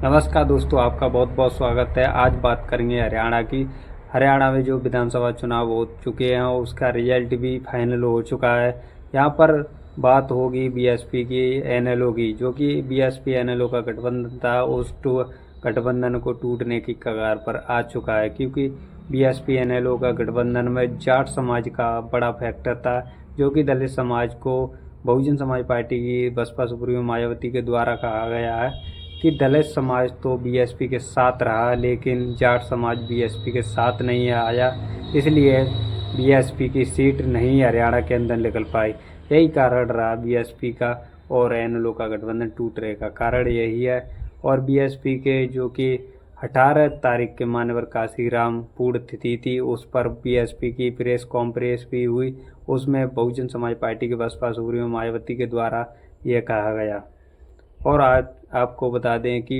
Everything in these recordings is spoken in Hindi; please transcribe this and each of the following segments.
नमस्कार दोस्तों, आपका बहुत बहुत स्वागत है। आज बात करेंगे हरियाणा की। हरियाणा में जो विधानसभा चुनाव हो चुके हैं उसका रिजल्ट भी फाइनल हो चुका है। यहाँ पर बात होगी बीएसपी की, एनएलओ की। जो कि बीएसपी एनएलओ का गठबंधन था, उस गठबंधन को टूटने की कगार पर आ चुका है, क्योंकि बीएसपी एनएलओ का गठबंधन में जाट समाज का बड़ा फैक्टर था, जो कि दलित समाज को बहुजन समाज पार्टी की बसपा सुप्रीमो मायावती के द्वारा कहा गया है कि दलित समाज तो बीएसपी के साथ रहा, लेकिन जाट समाज बीएसपी के साथ नहीं आया, इसलिए बीएसपी की सीट नहीं हरियाणा के अंदर निकल पाई। यही कारण रहा बीएसपी का और एनएलओ का गठबंधन टूटने का कारण यही है। और बीएसपी के जो कि 18 तारीख के मान्यवर काशीराम पुण्यतिथि थी, उस पर बीएसपी की प्रेस कॉन्फ्रेंस भी हुई। उसमें बहुजन समाज पार्टी के बसपा सुप्रीमो मायावती के द्वारा यह कहा गया। और आज आपको बता दें कि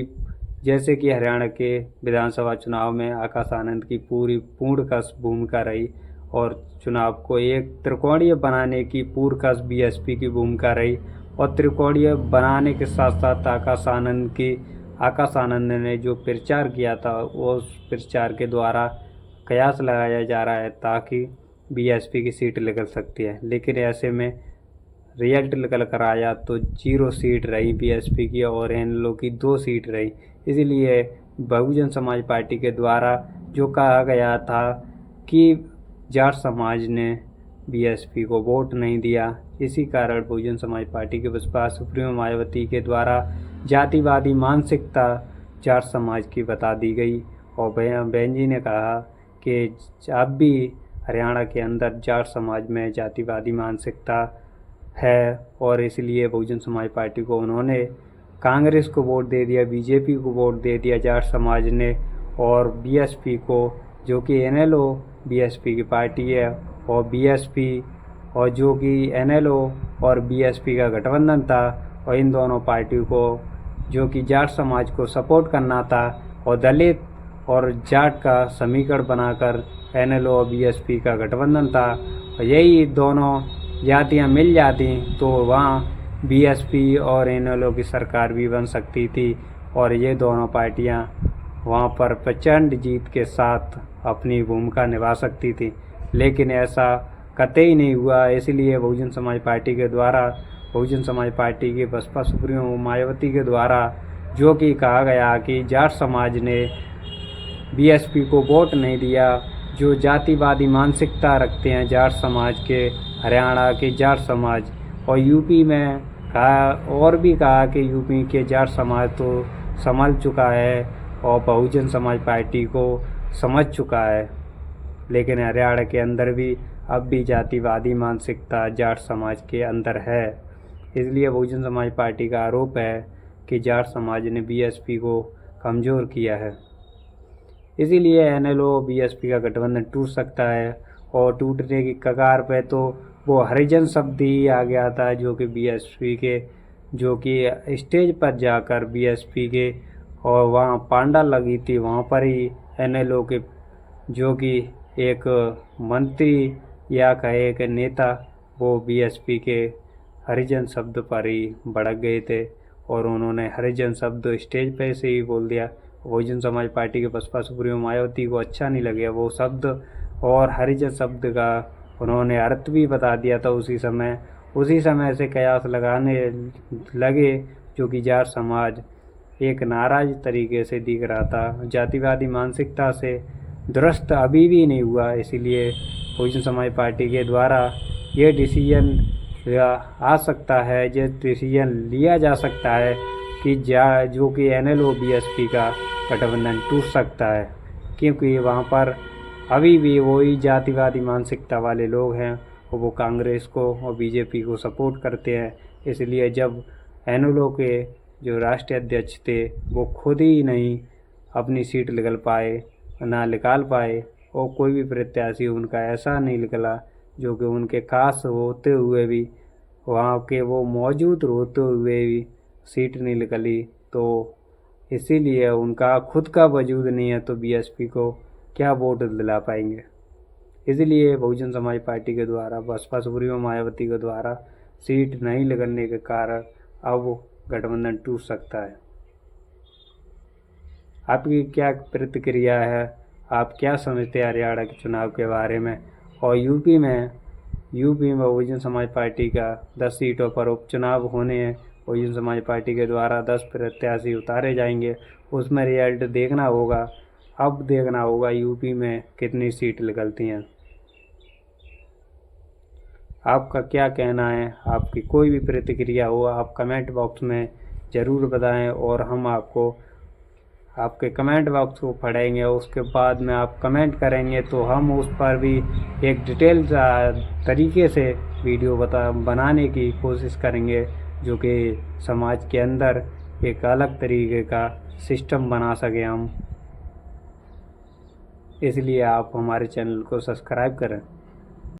जैसे कि हरियाणा के विधानसभा चुनाव में आकाश आनंद की पूर्णकश भूमिका रही और चुनाव को एक त्रिकोणीय बनाने की पूर्णकश बीएसपी की भूमिका रही। और त्रिकोणीय बनाने के साथ साथ आकाश आनंद ने जो प्रचार किया था, उस प्रचार के द्वारा कयास लगाया जा रहा है ताकि बीएसपी की सीट निकल सकती है। लेकिन ऐसे में रिजल्ट निकल कर आया तो 0 सीट रही बीएसपी की और एनएलओ की 2 सीट रही। इसलिए बहुजन समाज पार्टी के द्वारा जो कहा गया था कि जाट समाज ने बीएसपी को वोट नहीं दिया, इसी कारण बहुजन समाज पार्टी के बसपा सुप्रीमो मायावती के द्वारा जातिवादी मानसिकता जाट समाज की बता दी गई। और बहन जी ने कहा कि अब भी हरियाणा के अंदर जाट समाज में जातिवादी मानसिकता है, और इसलिए बहुजन समाज पार्टी को उन्होंने कांग्रेस को वोट दे दिया, बीजेपी को वोट दे दिया जाट समाज ने। और बीएसपी को, जो कि एनएलओ बीएसपी की पार्टी है, और बीएसपी और जो कि एनएलओ और बीएसपी का गठबंधन था, और इन दोनों पार्टी को जो कि जाट समाज को सपोर्ट करना था और दलित और जाट का समीकरण बनाकर एनएलओ और बीएसपी का गठबंधन था। और यही दोनों जातियाँ मिल जाती तो वहाँ बीएसपी और एनएलओ की सरकार भी बन सकती थी और ये दोनों पार्टियाँ वहाँ पर प्रचंड जीत के साथ अपनी भूमिका निभा सकती थी। लेकिन ऐसा कतई नहीं हुआ। इसलिए बहुजन समाज पार्टी के द्वारा, बहुजन समाज पार्टी के बसपा सुप्रीमो मायावती के द्वारा जो कि कहा गया कि जाट समाज ने बीएसपी को वोट नहीं दिया, जो जातिवादी मानसिकता रखते हैं जाट समाज के, हरियाणा के जाट समाज, और यूपी में कहा, और भी कहा कि यूपी के जाट समाज तो संभल चुका है और बहुजन समाज पार्टी को समझ चुका है। लेकिन हरियाणा के अंदर भी अब भी जातिवादी मानसिकता जाट समाज के अंदर है। इसलिए बहुजन समाज पार्टी का आरोप है कि जाट समाज ने बीएसपी को कमज़ोर किया है। इसीलिए एनएलओ बीएसपी का गठबंधन टूट सकता है, और टूटने की कगार पे तो वो हरिजन शब्द ही आ गया था, जो कि बीएसपी के, जो कि स्टेज पर जाकर बीएसपी के, और वहाँ पांडाल लगी थी, वहाँ पर ही एनएलओ के जो कि एक मंत्री या कहे एक नेता, वो बीएसपी के हरिजन शब्द पर ही भड़क गए थे और उन्होंने हरिजन शब्द स्टेज पे से ही बोल दिया। बहुजन समाज पार्टी के बसपा सुप्रीमो मायावती को अच्छा नहीं लगे वो शब्द, और हरिजन शब्द का उन्होंने अर्थ भी बता दिया था उसी समय से कयास लगाने लगे, जो कि जाट समाज एक नाराज तरीके से दिख रहा था, जातिवादी मानसिकता से दुरुस्त अभी भी नहीं हुआ। इसीलिए बहुजन समाज पार्टी के द्वारा ये डिसीजन आ सकता है, जो डिसीजन लिया जा सकता है कि जो कि एनएलओ बीएसपी का गठबंधन टूट सकता है, क्योंकि वहाँ पर अभी भी वही जातिवादी मानसिकता वाले लोग हैं और वो कांग्रेस को और बीजेपी को सपोर्ट करते हैं। इसलिए जब एनएलओ के जो राष्ट्रीय अध्यक्ष थे वो खुद ही नहीं अपनी सीट निकाल पाए और कोई भी प्रत्याशी उनका ऐसा नहीं निकला जो कि उनके खास होते हुए भी, वहाँ के वो मौजूद होते हुए भी सीट नहीं निकली, तो इसीलिए उनका खुद का वजूद नहीं है, तो बीएसपी को क्या वोट दिला पाएंगे। इसलिए बहुजन समाज पार्टी के द्वारा, बसपा सुप्रीमो मायावती के द्वारा सीट नहीं लगने के कारण अब गठबंधन टूट सकता है। आपकी क्या प्रतिक्रिया है, आप क्या समझते हैं हरियाणा के चुनाव के बारे में। और यूपी में बहुजन समाज पार्टी का 10 सीटों पर उपचुनाव होने हैं। बहुजन समाज पार्टी के द्वारा 10 प्रत्याशी उतारे जाएंगे, उसमें रिजल्ट देखना होगा। अब देखना होगा यूपी में कितनी सीट निकलती हैं। आपका क्या कहना है, आपकी कोई भी प्रतिक्रिया हो आप कमेंट बॉक्स में ज़रूर बताएं, और हम आपको आपके कमेंट बॉक्स को पढ़ेंगे। उसके बाद में आप कमेंट करेंगे तो हम उस पर भी एक डिटेल तरीके से वीडियो बनाने की कोशिश करेंगे, जो कि समाज के अंदर एक अलग तरीके का सिस्टम बना सके हम। इसलिए आप हमारे चैनल को सब्सक्राइब करें।